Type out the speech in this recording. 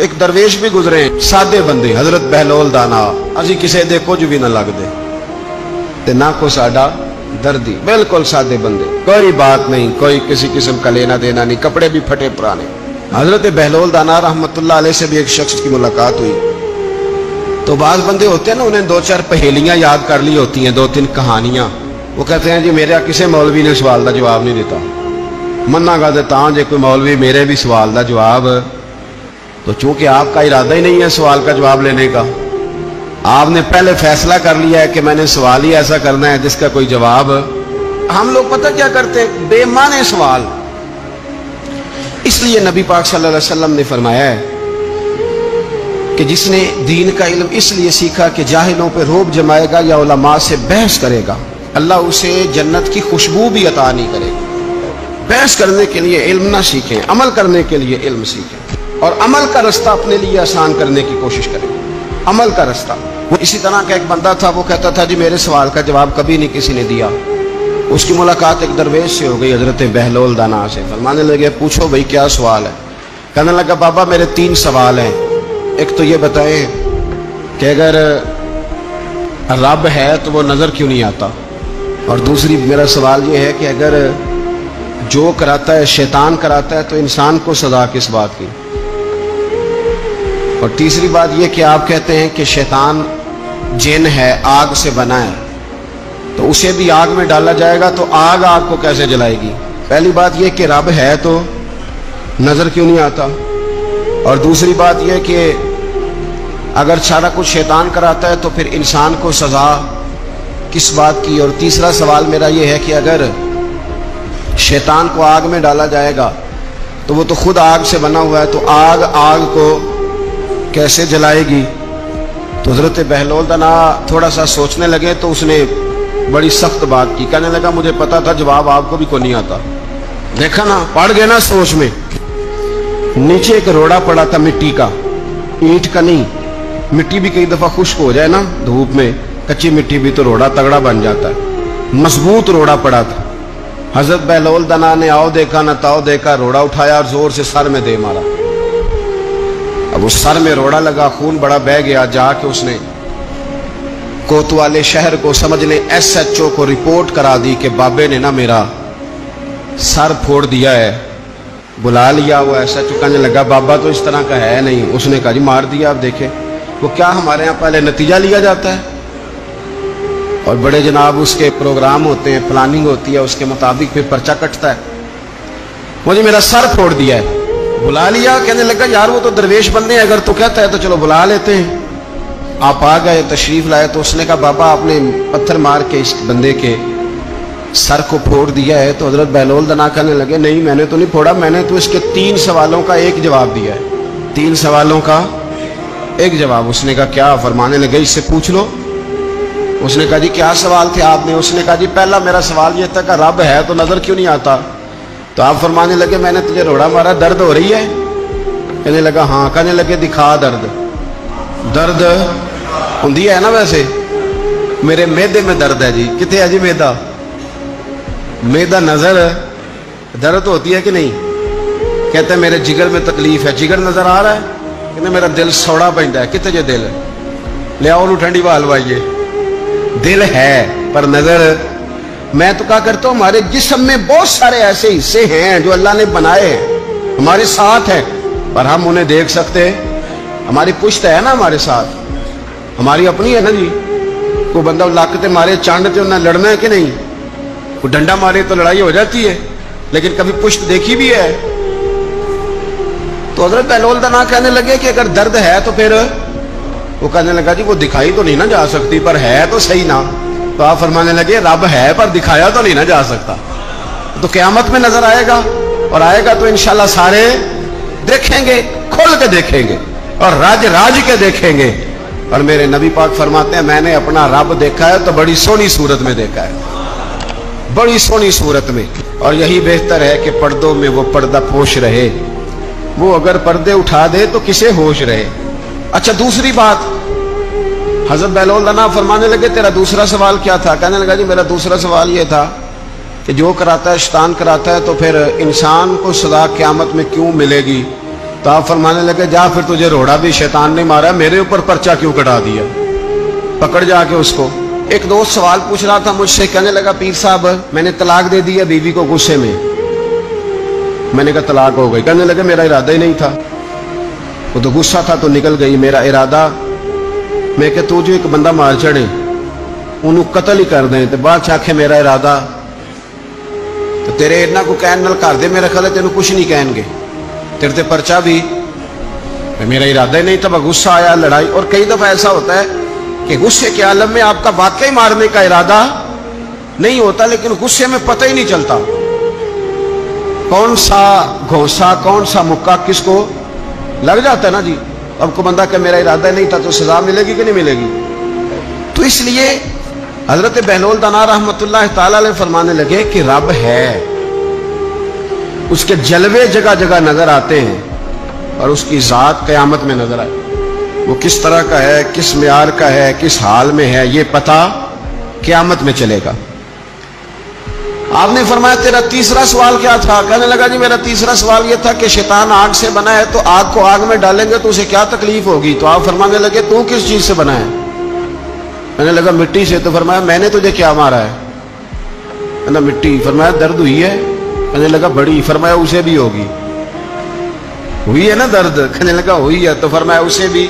ایک درویش بھی گزرے سادے بندے حضرت بہلول دانا اسی کسے دے کچھ بھی نہ لگ دے تے نہ کو ساڈا دردی بالکل سادے بندے کوئی بات نہیں کوئی کسی قسم کا لینا دینا نہیں کپڑے بھی پھٹے پرانے حضرت بہلول دانا رحمت اللہ علیہ سے بھی ایک شخص کی ملاقات ہوئی تو بعض بندے ہوتے ہیں نا انہیں 2-4 پہیلیاں یاد کر لی ہوتی ہیں 2-3 کہانیاں وہ کہتے ہیں جی میرا کسی مولوی نے سوال دا جواب نہیں دیتا منا گا دیتا ہوں جی کوئی مولوی میرے بھی سوال دا جواب تو چونکہ آپ کا ارادہ ہی نہیں ہے سوال کا جواب لینے کا آپ نے پہلے فیصلہ کر لیا ہے کہ میں نے سوال ہی ایسا کرنا ہے جس کا کوئی جواب ہم لوگ پتہ کیا کرتے ہیں بے معنی سوال اس لیے نبی پاک صلی اللہ علیہ وسلم نے فرمایا ہے کہ جس نے دین کا علم اس لیے سیکھا کہ جاہلوں پہ روب جمائے گا یا علماء سے بحث کرے گا اللہ اسے جنت کی خوشبو بھی عطا نہیں کرے گا بحث کرنے کے لیے علم نہ سیکھیں عمل کرنے کے لیے علم سیکھیں اور عمل کا رستہ اپنے لیے آسان کرنے کی کوشش کریں عمل کا رستہ وہ اسی طرح کا ایک بندہ تھا وہ کہتا تھا جی میرے سوال کا جواب کبھی نہیں کسی نے دیا اس کی ملاقات ایک درویش سے ہو گئی حضرت بہلول دانا سے فرمانے لگے پوچھو بھائی کیا سوال ہے کہنے لگا بابا میرے 3 سوال ہیں ایک تو یہ بتائیں کہ اگر رب ہے تو وہ نظر کیوں نہیں آتا اور دوسری میرا سوال یہ ہے کہ اگر جو کراتا ہے شیطان کراتا ہے تو انسان کو سزا کس بات کی اور تیسری بات یہ کہ آپ کہتے ہیں کہ شیطان جن ہے آگ سے بنا ہے تو اسے بھی آگ میں ڈالا جائے گا تو آگ آگ کو کیسے جلائے گی پہلی بات یہ کہ رب ہے تو نظر کیوں نہیں آتا اور دوسری بات یہ کہ اگر سارا کچھ شیطان کراتا ہے تو پھر انسان کو سزا کس بات کی اور تیسرا سوال میرا یہ ہے کہ اگر شیطان کو آگ میں ڈالا جائے گا تو وہ تو خود آگ سے بنا ہوا ہے تو آگ آگ کو کیسے جلائے گی تو حضرت بہلول دانا تھوڑا سا سوچنے لگے تو اس نے بڑی سخت بات کی کہنے لگا مجھے پتا تھا جواب آپ کو بھی کوئی نہیں آتا دیکھا نا پڑ گئے نا سوچ میں نیچے ایک روڑا پڑا تھا مٹی کا اینٹ کا نہیں مٹی بھی کئی دفعہ خشک ہو جائے نا دھوپ میں کچی مٹی بھی تو روڑا تگڑا بن جاتا ہے مضبوط روڑا پڑا تھا حضرت بہلول دانا نے آؤ دیکھا نہ تاؤ دیکھا روڑا اٹھایا اور زور سے سر میں دے مارا اب اس سر میں روڑا لگا خون بڑا بہ گیا جا کے اس نے کوتوالے شہر کو سمجھ لیں SHO کو رپورٹ کرا دی کہ بابے نے نا میرا سر پھوڑ دیا ہے بلا لیا وہ SHO کہنے لگا بابا تو اس طرح کا ہے نہیں اس نے کہا جی مار دیا آپ دیکھیں وہ کیا ہمارے ہاں پہلے نتیجہ لیا جاتا ہے اور بڑے جناب اس کے پروگرام ہوتے ہیں پلاننگ ہوتی ہے اس کے مطابق پھر پرچہ کٹتا ہے مجھے میرا سر پھوڑ دیا ہے بلا لیا کہنے لگا یار وہ تو درویش بندے ہیں اگر تو کہتا ہے تو چلو بلا لیتے ہیں آپ آ گئے تشریف لائے تو اس نے کہا بابا آپ نے پتھر مار کے اس بندے کے سر کو پھوڑ دیا ہے تو حضرت بہلول دانا کہنے لگے نہیں میں نے تو نہیں پھوڑا میں نے تو اس کے 3 سوالوں کا ایک جواب دیا ہے 3 سوالوں کا ایک جواب اس نے کہا کیا فرمانے لگے اس سے پوچھ لو اس نے کہا جی کیا سوال تھے آپ نے اس نے کہا جی پہلا میرا سوال یہ تھا کہ رب ہے تو نظر کیوں نہیں آتا تو آپ فرمانے لگے میں نے تجھے روڑا مارا درد ہو رہی ہے کہنے لگا ہاں کہنے لگے دکھا درد ہوندی ہے نا ویسے میرے میدے میں درد ہے جی کتے ہے جی میدا نظر درد ہوتی ہے کہ نہیں کہتے ہیں میرے جگر میں تکلیف ہے جگر نظر آ رہا ہے کہتے میرا دل سوڑا پہنتا ہے کتے جے دل لے آؤ ٹھنڈی بال وائیے دل ہے پر نظر میں تو کہا کرتا ہوں ہمارے جسم میں بہت سارے ایسے حصے ہیں جو اللہ نے بنائے ہیں ہمارے ساتھ ہے پر ہم انہیں دیکھ سکتے ہماری پشت ہے نا ہمارے ساتھ ہماری اپنی ہے نا جی کوئی بندہ لاکتے مارے چاندتے انہیں لڑنا ہے کہ نہیں کوئی ڈنڈا مارے تو لڑائی ہو جاتی ہے لیکن کبھی پشت دیکھی بھی ہے تو حضرت بہلول دانا کہنے لگے کہ اگر درد ہے تو پھر وہ کہنے لگا جی وہ دکھائی تو نہیں نہ جا سکتی پر ہے تو صحیح نا تو آپ فرمانے لگے رب ہے پر دکھایا تو نہیں نہ جا سکتا تو قیامت میں نظر آئے گا اور آئے گا تو انشاءاللہ سارے دیکھیں گے کھول کے دیکھیں گے اور راج کے دیکھیں گے اور میرے نبی پاک فرماتے ہیں میں نے اپنا رب دیکھا ہے تو بڑی سونی صورت میں دیکھا ہے بڑی سونی صورت میں اور یہی بہتر ہے کہ پردوں میں وہ پردہ پوش رہے وہ اگر پردے اٹھا دے تو کسے ہوش رہے اچھا دوسری بات حضرت بہلول دانا فرمانے لگے تیرا دوسرا سوال کیا تھا کہنے لگا جی میرا دوسرا سوال یہ تھا کہ جو کراتا ہے شیطان کراتا ہے تو پھر انسان کو سزا قیامت میں کیوں ملے گی تو آپ فرمانے لگے جا پھر تجھے روڑا بھی شیطان نے مارا، میرے اوپر پرچہ کیوں کٹا دیا؟ پکڑ جا کے اس کو۔ ایک دوست سوال پوچھ رہا تھا مجھ سے، کہنے لگا پیر صاحب میں نے طلاق دے دیا بیوی کو غصے میں۔ میں نے کہا طلاق ہو گئی؟ کہنے لگا میرا ارادہ ہی نہیں تھا، وہ تو غصہ تھا تو نکل گئی، میرا ارادہ میں کہ تو جو ایک بندہ مار چڑھے انہوں قتل ہی کر دیں تو بعد چاکھے میرا ارادہ، تو تیرے اتنا کو کہن نل کر دے، میرا خیال ہے تینوں کچھ نہیں کہیں گے، تیرے تے پرچہ بھی میرا ارادہ ہی نہیں تھا، غصہ آیا لڑائی۔ اور کئی دفعہ ایسا ہوتا ہے کہ غصے کے عالم میں آپ کا واقعی مارنے کا ارادہ نہیں ہوتا، لیکن غصے میں پتہ ہی نہیں چلتا کون سا گھونسا کون سا مکہ کس کو لگ جاتا ہے نا جی۔ اب کو بندہ کہ میرا ارادہ نہیں تھا تو سزا ملے گی کہ نہیں ملے گی؟ تو اس لیے حضرت بہلول دانا رحمت اللہ تعالی علیہ فرمانے لگے کہ رب ہے، اس کے جلوے جگہ جگہ نظر آتے ہیں اور اس کی ذات قیامت میں نظر آئے، وہ کس طرح کا ہے، کس معیار کا ہے، کس حال میں ہے، یہ پتہ قیامت میں چلے گا۔ آپ نے فرمایا تیرا تیسرا سوال کیا تھا؟ کہنے لگا جی میرا تیسرا سوال یہ تھا کہ شیطان آگ سے بنا ہے تو آگ کو آگ میں ڈالیں گے تو اسے کیا تکلیف ہوگی؟ تو آپ فرمانے لگے تو کس چیز سے بنا ہے؟ کہنے لگا مٹی سے۔ تو فرمایا میں نے تجھے کیا مارا ہے؟ کہنا مٹی۔ فرمایا درد ہوئی ہے؟ کہنے لگا بڑی۔ فرمایا اسے بھی ہوگی؟ ہوئی ہے نا درد؟ کہنے لگا ہوئی ہے۔ تو فرمایا اسے بھی